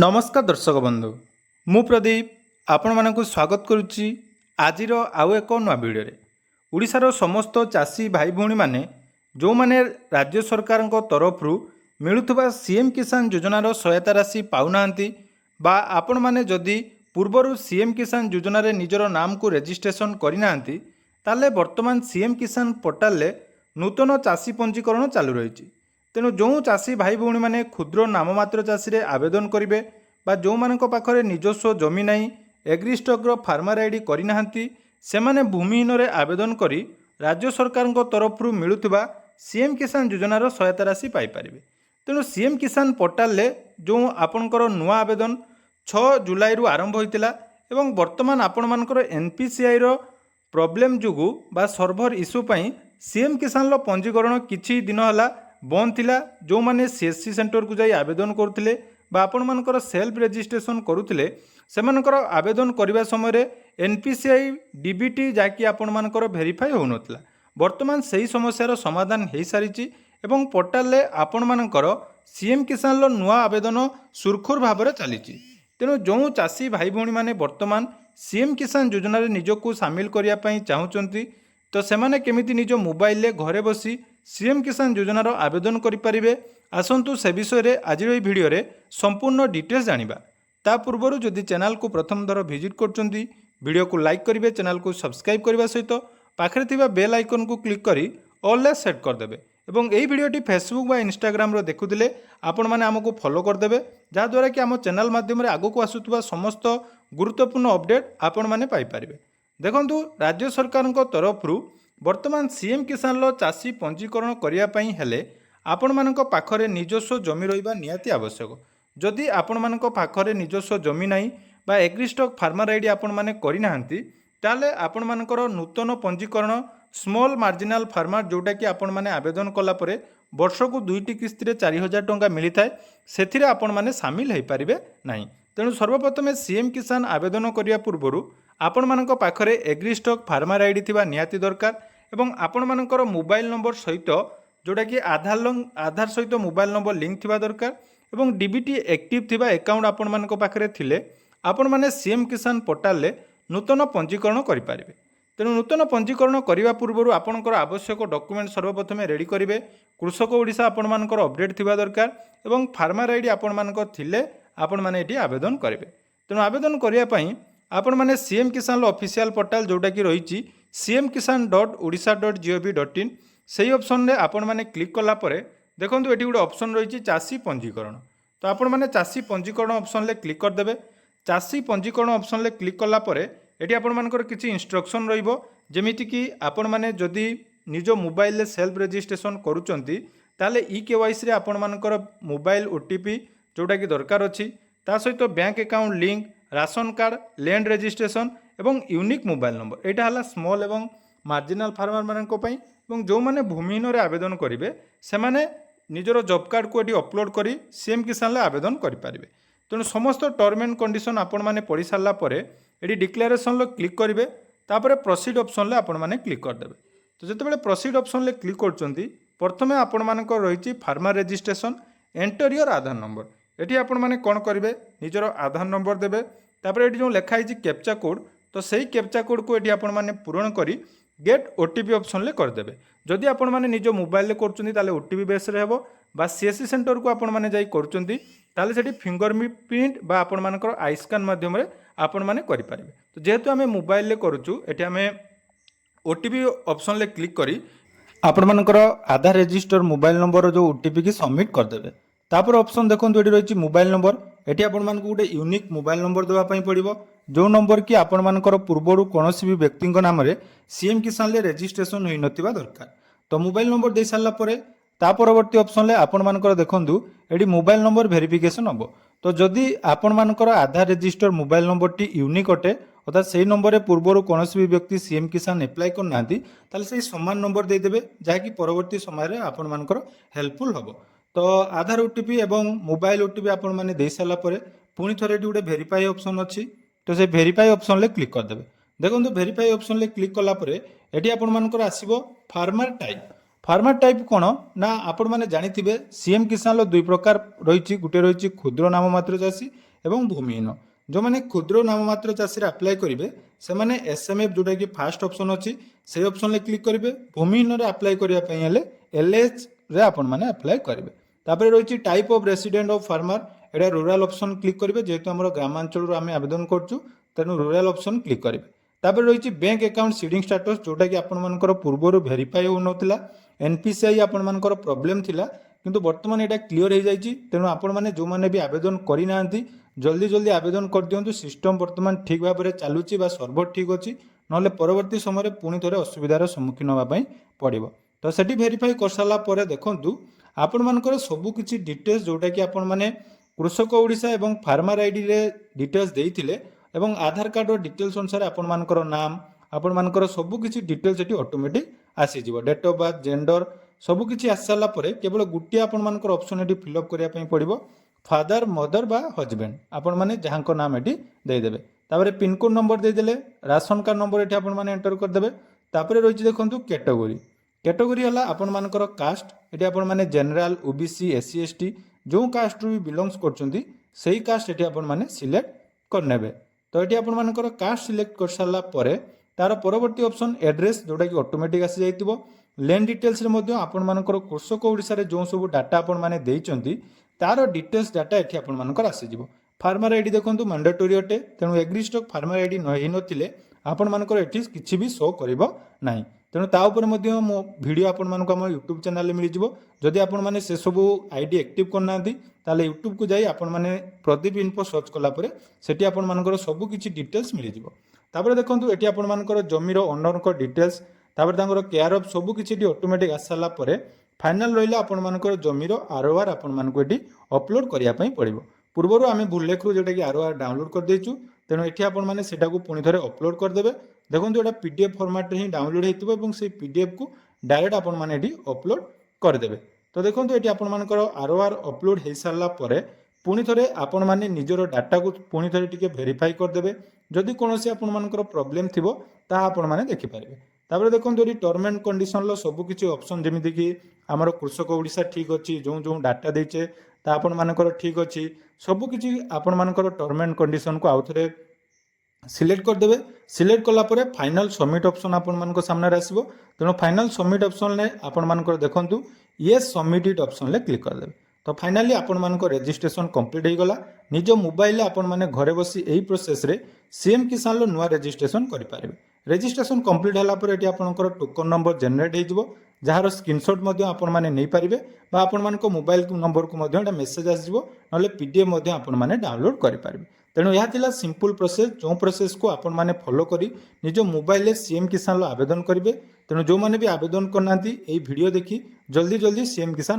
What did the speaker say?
नमस्कार दर्शक बंधु मु प्रदीप आपण मानक स्वागत करुच्ची आज आउ एक नुआ भिडियो ओडिशार समस्त चाषी भाई भौणी माने जो माने राज्य सरकार तरफ मिलुवा सीएम किसान योजनार सहायता राशि पाउनाहांती बा आपण माने जदि पूर्वर सीएम किसान योजना रे निजर नाम को रेजिस्ट्रेशन करिनाहांती ताले वर्तमान सीएम किसान पोर्टाल रे नूतन चाषी पंजीकरण चालू रही। तेणु जो चाषी भाई भौणी माने क्षुद्र नाममात्र चाषी रे आवेदन करेंगे बा जो मानक पाखरे निजस्व जमी नहीं एग्रीस्टक्र फार्मर आईडी करनाहांती सेमाने भूमिहीन रे आवेदन करी राज्य सरकार तरफ मिलुवा सीएम किसान योजनार सहायता राशि पाइपारे। तेणु सीएम किसान पोर्टाल रे जो आपणकर नुआ आवेदन 6 जुलाई रु आरंभ होइतिला एवं वर्तमान आपण मानकर एनपीसीआई रो प्रॉब्लम जुगु बा सर्भर इश्यू पई सीएम किसान लो पंजीकरण किछि दिन हला बंद थिला। जो माने सीएससी सेंटर को जाई आवेदन करथिले बा आपण मानकर सेल्फ रजिस्ट्रेशन करुथिले सेमानकर आवेदन करिबा समय रे एनपीसीआई डीबीटी जाकी आपण मानकर वेरीफाई होउनथला। वर्तमान सही समस्यार समाधान हो सारी एवं पोर्टाल रे आपण मानकर सीएम किसान लो नुआ आवेदन सुरखुर भाव में चली। तेणु जो चाषी भाई भौणी माने वर्तमान सीएम किसान योजना रे निजको सामिल करिया पई चाहुचंती तो सेमाने केमिति निज मोबाइल रे घरे बसी सीएम किसान योजनार आवेदन करें आसतु से विषय रे आज भिडियो रे संपूर्ण डिटेल्स जानिबा। ता पूर्व जदि चैनल को प्रथम थर विजिट करचंती वीडियो को लाइक करेंगे, चैनल को सब्सक्राइब करने सहित पाखरे थिबा बेल आइकन को क्लिक करी ऑल रे सेट करदेवे एवं यही भिडियोटी फेसबुक बा इंस्टाग्राम रो देखुथिले आपण माने हमको फॉलो करदेवे जहाँद्वारा कि आम चैनल माध्यम आगक आसुवा समस्त गुरुत्वपूर्ण अपडेट आपण माने पाई परिबे। देखंतु राज्य सरकार तरफ वर्तमान सीएम किसान लो चाषी पंजीकरण करिया पई हेले आपण मानक पाखरे निजस्व जमी रहिबा निहाती आवश्यक। जदि आपण मानक पाखरे निजस्व जमी नाही बा एग्रीस्टक फार्मर आईडी आपण माने करिनाहांती ताले आपण मानकर नूतन पंजीकरण स्मॉल मार्जिनाल फार्मर जोटा कि आपण माने आवेदन कला परे वर्ष को 2टी किस्ती रे 4000 टंका मिली थाए सेथिरे आपण माने शामिल होई परिबे नाही। तेणु सर्वप्रथमे सीएम किसान आवेदन करिया पूर्वरु आपण मानक पाखरे एग्रीस्टक फार्मर आईडी थिबा निहाती दरकार एवं आपण मानकर मोबाइल नंबर सहित जोटा कि आधार सहित मोबाइल नंबर लिंक थिबा दरकार एवं डीबीटी एक्टिव थिबा अकाउंट आपण मानक पाखरे थिले आपण माने सीएम किसान पोर्टाल रे नूतन पंजीकरण करि पारिबे। तेणु नूतन पंजीकरण करने पूर्व आपंकर आवश्यक डॉक्यूमेंट सर्वप्रथम रेडी करेंगे। कृषक ओडिशा आपण मानकर अपडेट थिबा दरकार एवं फार्मर आईडी आपण मानकर थिले आपण माने एटी आवेदन करेंगे। तेणु आवेदन करने पई आपण माने सीएम किसान ऑफिशियल पोर्टाल जोटा कि रही cm-kisan.odisha.gov.in से ऑप्शन रे आपण माने क्लिक कला परे देखंतु एटी गोटे ऑप्शन रही चाषी पंजीकरण। तो आपण माने चाषी पंजीकरण ऑप्शन ले क्लिक कर देबे। चाषी पंजीकरण ऑप्शन ले क्लिक कला परे एटी आपण मानकर किछि इंस्ट्रक्शन रहिबो जेमिति कि आपण माने जदि निज मोबाइल ले सेल्फ रजिस्ट्रेशन करूचंती ताले ई-केवाईसी रे आपण मानकर मोबाइल ओटीपी जोटा कि दरकार अछि ता सहित bank account link ration card land registration एवं यूनिक मोबाइल नंबर एटा हला स्मॉल एवं मार्जिनाल फार्मर मानक पई एवं जो माने भूमिहीन रे आवेदन करिवे से माने निजर जॉब कार्ड को एटी अपलोड करी सीएम किसान ले आवेदन करि पारिबे। तेणु समस्त टर्म एंड कंडीशन आपण माने पढ़ी सारला परे एटी डिक्लेरेशन लो क्लिक करेंगे तापर प्रोसीड ऑप्शन ले आपण माने क्लिक करदेवे। तो जितेबाला प्रोसीड ऑप्शन ले क्लिक करचंती प्रथमे आपण मानकर रही farmer registration enter your Aadhaar number eighty आपण माने कोन करिवे निजर आधार नंबर देबे तापर एटी जो लिखा है कैप्चा कोड तो सही कैप्चा कोड को एटी आपण माने पूरण करी गेट ओटीपी ऑप्शन ले करदेवे। जदि आपण माने निज मोबाइल ले करचंती ताले ओटीपी बेस रे हेबो बा सीएससी सेंटर को आपण माने जाई करचंती ताले सेठी फिंगर प्रिंट बा आपण मानकर आई स्कैन माध्यम रे आपण माने करि पारिबे। तो जेहेतु आमे मोबाइल ले करूचु एठी आमे ओटीपी ऑप्शन ले क्लिक करी आपण मानकर आधार रजिस्टर मोबाइल नंबर जो ओटीपी की सबमिट कर देबे। तापर ऑप्शन देखंतु एठी रहिछि मोबाइल नंबर एठी आपण मानकु गोटे यूनिक मोबाइल नंबर देबा पई पड़िबो जो नंबर कि आपण मानकर पूर्वरु कोनोसी भी व्यक्ति नाम रे सीएम किसान ले रजिस्ट्रेशन होई नथिबा दरकार। तो मोबाइल नंबर दे सारला परे ता परवर्ती ऑप्शन ले आपण मानकर देखंतु एठी मोबाइल नंबर वेरिफिकेशन हबो। तो जदि आपण मानकर आधार रजिस्टर मोबाइल नंबर टी यूनिक अटे अर्थात से नंबर पूर्वर कौन भी व्यक्ति सीएम किसान एप्लाय करना ताले से समान नंबर देदेवे जहाँकि परवर्ती समय आपण मानकर हेल्पफुल हम। तो आधार ओटीपी एवं मोबाइल ओटीपी आपण माने दे सारा पुणी थे गोटे वेरीफाई ऑप्शन अच्छी तो से वेरीफाई ऑप्शन ले क्लिक करदेवे। देखो वेरीफाई ऑप्शन ले क्लिक कलापर ये आपण मानकर आसो फार्मर टाइप। फार्मर टाइप कौन ना आपण मैंने जानी सीएम किसान दुई प्रकार रही गोटे रही क्षुद्र नाम मात्र चाषी এবং ভୂমিहीन जो मैंने क्षुद्र नाममात्र चाषी आप्लाय करेंगे से मैंने एसएमएफ जोटा कि फास्ट ऑप्शन अच्छी से ऑप्शन क्लिक करेंगे भूमिहीन आप्लाय करने एलएच रे आपण मैंने आप्लाय करेंगे तापर रही type of resident of farmer Etah rural option click करेंगे जेहेतु आम ग्रामांचल आम आवेदन करूँ तेणु रूराल ऑप्शन क्लिक करेंगे तापर रही बैंक अकाउंट सीडिंग स्टेटस जोटा कि आपर पूर्वर भेरीफाई होना एनपीसीआई आपण मानकर प्रॉब्लम थिला किंतु वर्तमान एटा क्लियर हो जाइए तेणु आपण मैंने जो मैंने भी आवेदन करना जल्दी जल्दी आवेदन कर दिंतु सिस्टम वर्तमान ठीक भाव में चलुची सर्भर ठीक अच्छी ना परवर्ती समय पुणी थे असुविधार सम्मुखीन होगापी पड़ो तो सेठी भेरीफाई कर सारापर देखूँ आपण मानकर सबुकिछि डिटेल्स जोटा कि आपण माने कृषक ओडिशा एवं फार्मर आईडी रे डिटेल्स देइथिले एवं आधार कार्ड डिटेल्स अनुसार आपण मानकर नाम आपण मानकर सबुकिछि डिटेल्स सेठी ऑटोमेटिक आसीजिवो डेट ऑफ बर्थ जेंडर सबुकिछि आसी सारा परे केवल गुटी आपण मानकर ऑप्शन एठी फिल अप करिया पई पड़िबो फादर मदर बा हजबैंड आपण माने जहांको नाम एठी देइ देबे तापरे पिन कोड नंबर दे देले राशन कार्ड नंबर एठी आपण माने एंटर कर देबे तापरे रहिछि देखंतु कैटेगरी कैटेगरी है आपण मानकर कास्ट ये आपण माने जनरल ओबीसी एससी एसटी जो कास्ट रू बिलोंग्स करछंती सेही कास्ट एठी आपण माने सिलेक्ट करनेबे तो ये आपण मानकर कास्ट सिलेक्ट कर सारा परे तार परवर्ती ऑप्शन एड्रेस जोटा कि ऑटोमेटिक आसी जाइतिबो लैंड डिटेल्स रे मध्य आपण मानकर कृषक ओडिसा रे जो सब डाटा आपण माने देइचंती तार डिटेल्स डाटा एठी आपण मानकर आसी जिवो फार्मर आईडी देखंतु मैंडेटरी अटे तेणु एग्री स्टॉक फार्मर आईडी नहि नथिले आपण मानकर एठी किछि भी शो करिवो नाही तेणु ता उपर मध्य मो वीडियो आपण मानक हम यूट्यूब चैनल मिल जिवो जदि आपण माने से सब आईडी एक्टिव करना ताले यूट्यूब को जाई आपण माने प्रदीप इन्फो सर्च कला परे सेठी आपण मानकर सब किछि डिटेल्स मिल जिवो तापर देखंतु एठी आपण मानकर जमीर ओनर को डिटेल्स तापर तांकर केयर ऑफ सब किछि ऑटोमेटिक आस साला परे फाइनल रहिला आपण मानकर जमीर आरओआर आपण मानको एठी अपलोड करिया पई पड़िबो पूर्वरु आमे भूलेखरु जेटा कि आरओआर डाउनलोड कर देचु तेणु एठी आपण माने सेटा को पुणी थरे अपलोड कर देबे देखो एटा पीडीएफ फॉर्मेट रे ही डाउनलोड हेतिबो एवं से पीडीएफ को डायरेक्ट आपण माने एठी अपलोड कर देबे तो देखो एठी आपण मानकर आरओआर अपलोड हे सारला परे पुणी थरे आपण माने निजरो डाटा को पुणी थरे टिके वेरीफाई कर देबे जदि कोनोसी आपण मानकर प्रॉब्लम थिबो ता आपण माने देखि पारिबे तापर देखो एठी टर्म एंड कंडीशन लो सब किछि ऑप्शन जेमिति कि हमर कृषक ओडिसा ठीक अछि जो जो डाटा देचे ता आपण मानकर ठीक अछि सब किछि आपण मानकर टर्म एंड कंडीशन को आउथरे सिलेक्ट कर देबे सिलेक्ट कला परे फाइनल सबमिट ऑप्शन आपण मानको सामने आसीबो तेणु फाइनल सबमिट ऑप्शन ले आपण मानकर देखंतु यस सबमिटेड ऑप्शन ले क्लिक कर देबे तो फाइनली आपण मानको रजिस्ट्रेशन कंप्लीट हो गला निज मोबाइल आपण माने घरे बसी एही प्रोसेस रे सीएम किसान लो नुवा रजिस्ट्रेशन करि पारिबे रजिस्ट्रेशन कंप्लीट होला परे एटी आपनकर टोकन नंबर जनरेट हे जिवो जहार स्क्रीनशॉट मध्य आपण माने नै पारिबे बा आपण मानको मोबाइल नंबर को मध्य एटा मेसेज आसीबो नले पीडीएफ मध्य आपण माने डाउनलोड करि पारिबे तेणु यह थिला सिंपल प्रोसेस जो प्रोसेस को आपण माने फॉलो करी निज मोबाइल रे सीएम किसान लो आवेदन करिवे तेणु जो माने भी आवेदन करनांती एही वीडियो देखि जल्दी जल्दी सीएम किसान